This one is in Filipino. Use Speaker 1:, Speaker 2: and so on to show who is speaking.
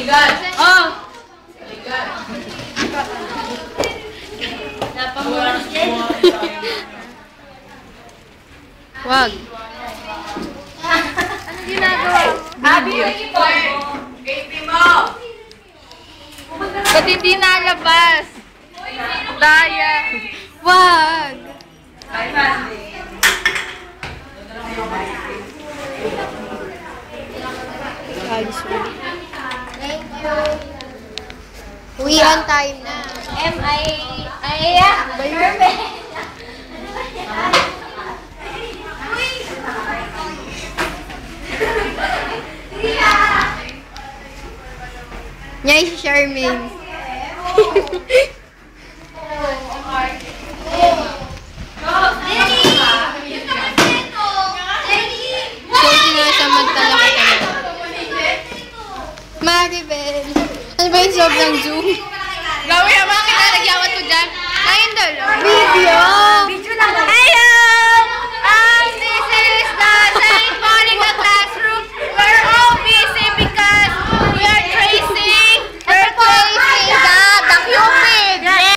Speaker 1: Baligan.
Speaker 2: Oh!
Speaker 1: Baligan.
Speaker 2: Napamulas din. Wag. Ano ginagawa?
Speaker 1: Abi, ito. Baby mo.
Speaker 2: Ba't hindi nalabas? Daya. Wag.
Speaker 3: Thank you. Uwian time na. Perfect. Nyay si Charmaine. So, sinasamantala ko talaga. Maribel. Ano ba yung sobrang zoom?
Speaker 2: Gawin ang mga